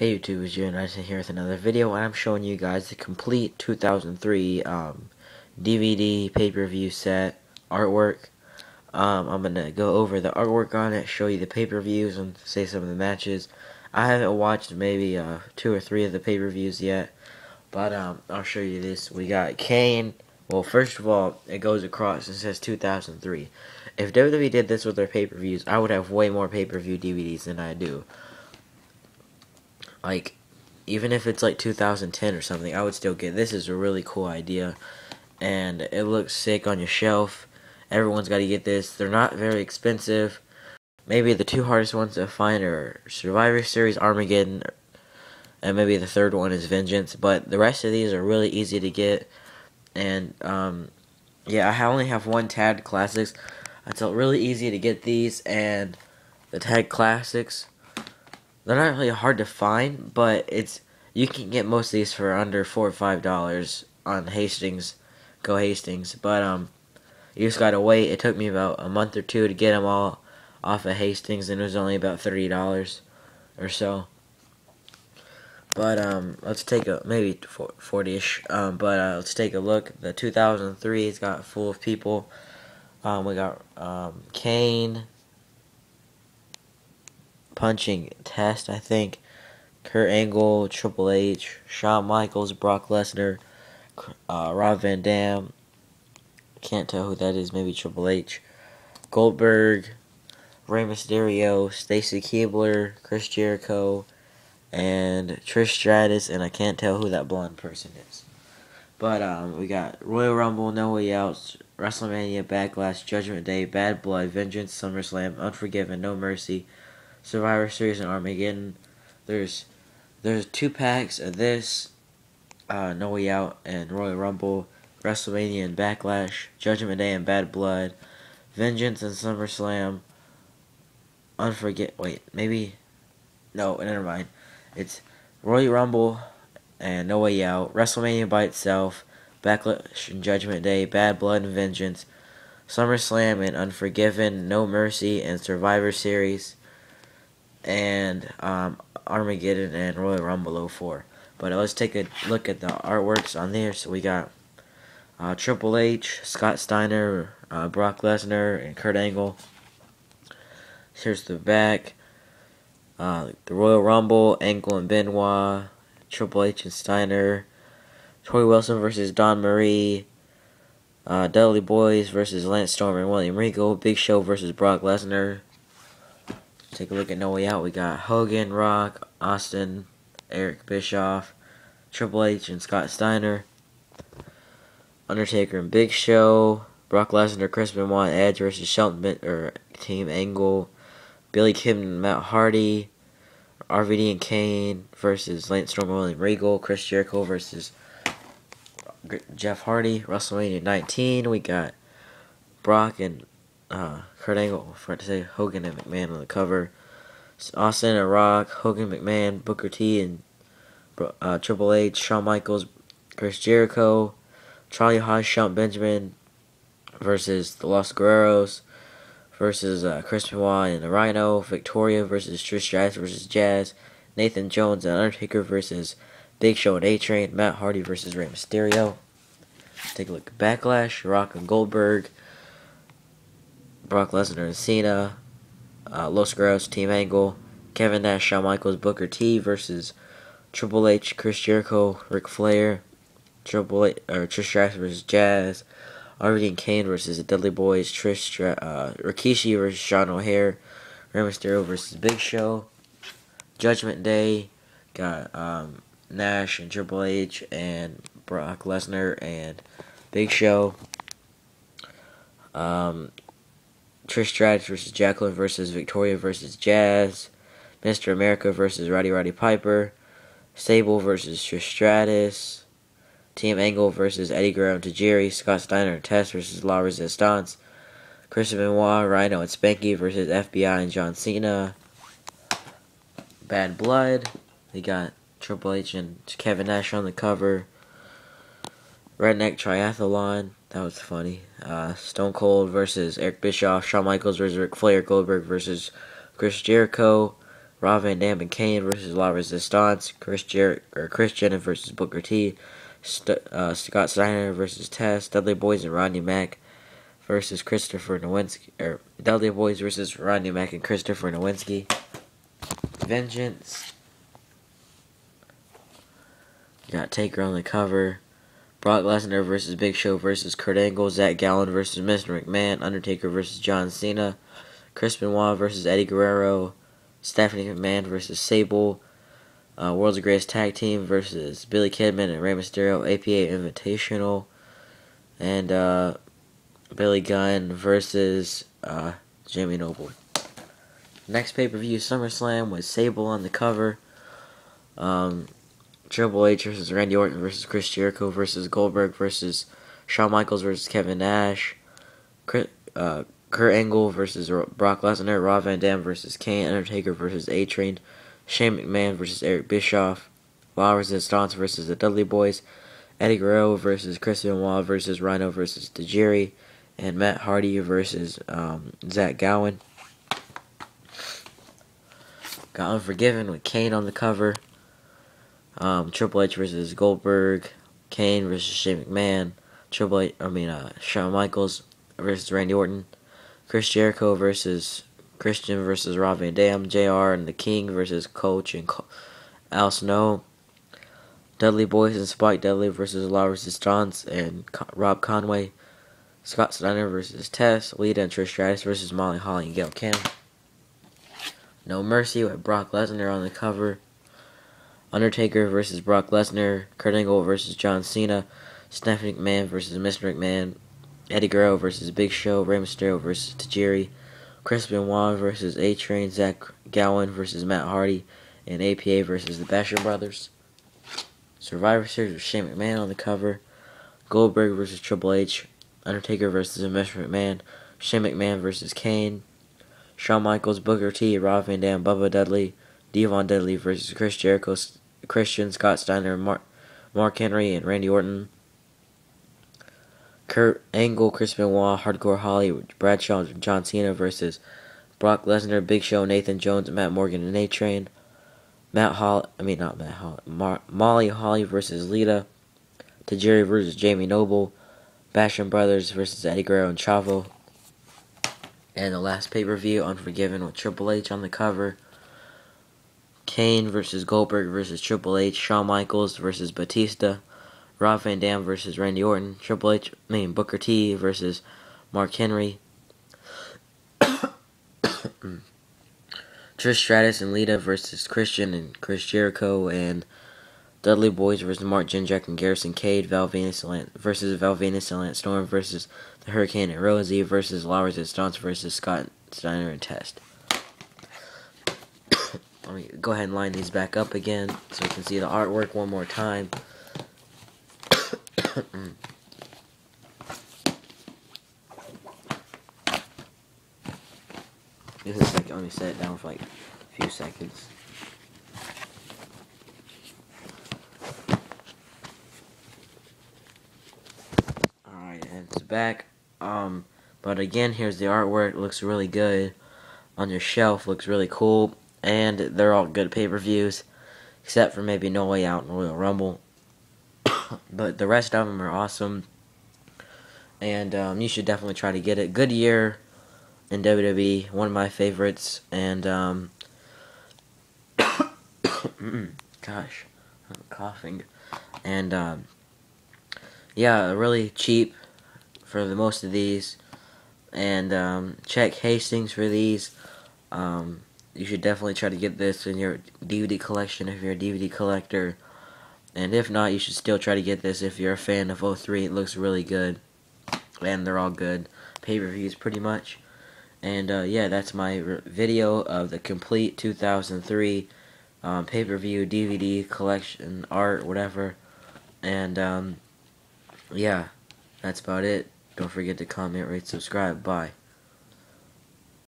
Hey YouTube, it's Jonathan here with another video, and I'm showing you guys the complete 2003 DVD pay-per-view set artwork. I'm going to go over the artwork on it, show you the pay-per-views, and say some of the matches. I haven't watched maybe 2 or 3 of the pay-per-views yet, but I'll show you this. We got Kane. Well, first of all, it goes across and says 2003. If WWE did this with their pay-per-views, I would have way more pay-per-view DVDs than I do. Like, even if it's like 2010 or something, I would still get this. Is a really cool idea, and it looks sick on your shelf. Everyone's got to get this. They're not very expensive. Maybe the 2 hardest ones to find are Survivor Series, Armageddon, and maybe the third one is Vengeance. But the rest of these are really easy to get. And yeah, I only have 1 Tag Classics. It's really easy to get these, and the Tag Classics, they're not really hard to find, but you can get most of these for under $4 or $5 on Hastings, Go Hastings. But you just gotta wait. It took me about a month or 2 to get them all off of Hastings, and it was only about $30 or so. But let's take a maybe 40ish. But let's take a look. The 2003 has got full of people. We got Kane punching Test, I think. Kurt Angle, Triple H, Shawn Michaels, Brock Lesnar, Rob Van Dam. Can't tell who that is. Maybe Triple H. Goldberg, Rey Mysterio, Stacy Keibler, Chris Jericho, and Trish Stratus, and I can't tell who that blonde person is. But we got Royal Rumble, No Way Out, WrestleMania, Backlash, Judgment Day, Bad Blood, Vengeance, SummerSlam, Unforgiven, No Mercy, Survivor Series, and Armageddon. There's 2 packs of this, No Way Out and Royal Rumble, WrestleMania and Backlash, Judgment Day and Bad Blood, Vengeance and SummerSlam, never mind. It's Royal Rumble and No Way Out, WrestleMania by itself, Backlash and Judgment Day, Bad Blood and Vengeance, SummerSlam and Unforgiven, No Mercy and Survivor Series, and Armageddon and Royal Rumble 04. But let's take a look at the artworks on there. So we got Triple H, Scott Steiner, Brock Lesnar, and Kurt Angle. Here's the back. The Royal Rumble, Angle and Benoit, Triple H and Steiner, Tori Wilson versus Dawn Marie, Dudley Boyz versus Lance Storm and William Regal, Big Show versus Brock Lesnar. Take a look at No Way Out. We got Hogan, Rock, Austin, Eric Bischoff, Triple H and Scott Steiner, Undertaker and Big Show, Brock Lesnar, Chris Benoit, Edge versus Shelton Team Angle, Billy Kidman and Matt Hardy, RVD and Kane versus Lance Storm and William Regal, Chris Jericho versus Jeff Hardy, WrestleMania 19. We got Brock and Kurt Angle, for to say Hogan and McMahon on the cover. Austin and Rock, Hogan, McMahon, Booker T and Triple H, Shawn Michaels, Chris Jericho, Charlie Haas, Shelton Benjamin versus the Los Guerreros versus Chris Benoit and the Rhino, Victoria versus Trish Stratus versus Jazz, Nathan Jones and Undertaker versus Big Show and A-Train, Matt Hardy versus Rey Mysterio. Take a look at Backlash, Rock and Goldberg, Brock Lesnar and Cena, Los Guerreros, Team Angle, Kevin Nash, Shawn Michaels, Booker T versus Triple H, Chris Jericho, Ric Flair, Trish Stratus versus Jazz, RVD and Kane versus the Dudley Boyz, Rikishi versus Sean O'Hare, Rey Mysterio versus Big Show, Judgment Day, got Nash and Triple H and Brock Lesnar and Big Show. Trish Stratus versus Jacqueline versus Victoria versus Jazz, Mr. America versus Roddy Piper, Sable versus Trish Stratus, Team Angle versus Eddie Guerrero and Tajiri, Scott Steiner and Test versus La Resistance, Chris Benoit, Rhino and Spanky versus FBI and John Cena, Bad Blood, they got Triple H and Kevin Nash on the cover, Redneck Triathlon, that was funny. Stone Cold versus Eric Bischoff, Shawn Michaels versus Ric Flair, Goldberg versus Chris Jericho, Rob Van Dam and Kane versus La Resistance, Christian versus Booker T, Scott Steiner versus Test, Dudley Boyz and Rodney Mack versus Christopher Nowinski, Dudley Boyz versus Rodney Mack and Christopher Nowinski. Vengeance. You got Taker on the cover. Brock Lesnar versus Big Show versus Kurt Angle. Zach Gallen versus Mr. McMahon. Undertaker versus John Cena. Chris Benoit versus Eddie Guerrero. Stephanie McMahon versus Sable. World's Greatest Tag Team versus Billy Kidman and Rey Mysterio. APA Invitational. And Billy Gunn versus Jimmy Noble. Next pay-per-view, SummerSlam, with Sable on the cover. Triple H versus Randy Orton versus Chris Jericho versus Goldberg versus Shawn Michaels versus Kevin Nash. Kurt Angle versus Brock Lesnar. Rob Van Dam versus Kane. Undertaker versus A-Train. Shane McMahon versus Eric Bischoff. La Resistance versus the Dudley Boyz. Eddie Guerrero versus Chris Benoit versus Rhino versus Tajiri. And Matt Hardy versus Zach Gowen. Got Unforgiven with Kane on the cover. Triple H versus Goldberg. Kane versus Shane McMahon. Shawn Michaels versus Randy Orton. Chris Jericho versus Christian versus Rob Van Dam. JR and the King versus Coach and Al Snow. Dudley Boyz and Spike Dudley versus La Resistance and Rob Conway. Scott Steiner versus Tess. Lita and Trish Stratus versus Molly Holly and Gail Kim. No Mercy with Brock Lesnar on the cover. Undertaker versus Brock Lesnar. Kurt Angle versus John Cena. Stephanie McMahon versus Mr. McMahon. Eddie Guerrero versus Big Show. Rey Mysterio versus Tajiri. Chris Benoit versus A-Train. Zach Gowen versus Matt Hardy. And APA versus the Basher Brothers. Survivor Series with Shane McMahon on the cover. Goldberg versus Triple H. Undertaker versus Mr. McMahon. Shane McMahon versus Kane. Shawn Michaels, Booker T, Rob Van Dam, Bubba Dudley, Devon Dudley versus Chris Jericho, Christian, Scott Steiner, Mark Henry, and Randy Orton. Kurt Angle, Chris Benoit, Hardcore Holly, Bradshaw, and John Cena versus Brock Lesnar, Big Show, Nathan Jones, Matt Morgan, and A-Train. Molly Holly versus Lita. Tajiri versus Jamie Noble. Bashan Brothers versus Eddie Guerrero and Chavo. And the last pay-per-view, Unforgiven, with Triple H on the cover. Kane versus Goldberg versus Triple H. Shawn Michaels versus Batista. Rob Van Dam versus Randy Orton. Booker T versus Mark Henry. Trish Stratus and Lita versus Christian and Chris Jericho. And Dudley Boyz versus Mark Jindrak and Garrison Cade. Val Venus and Lance Storm versus the Hurricane and Rosie versus La Resistance versus Scott Steiner and Test. Let me go ahead and line these back up again so you can see the artwork one more time. This is like, let me set it down for like a few seconds. Alright, and it's back. But again, here's the artwork. It looks really good on your shelf. Looks really cool. And they're all good pay-per-views, except for maybe No Way Out and Royal Rumble. But the rest of them are awesome. And you should definitely try to get it. Good year in WWE. One of my favorites. And, gosh, I'm coughing. And, yeah, really cheap for the most of these. And check Hastings for these. You should definitely try to get this in your DVD collection if you're a DVD collector. And if not, you should still try to get this if you're a fan of 03. It looks really good. And they're all good pay-per-views pretty much. And yeah, that's my video of the complete 2003 pay-per-view DVD collection, art, whatever. And yeah, that's about it. Don't forget to comment, rate, subscribe. Bye.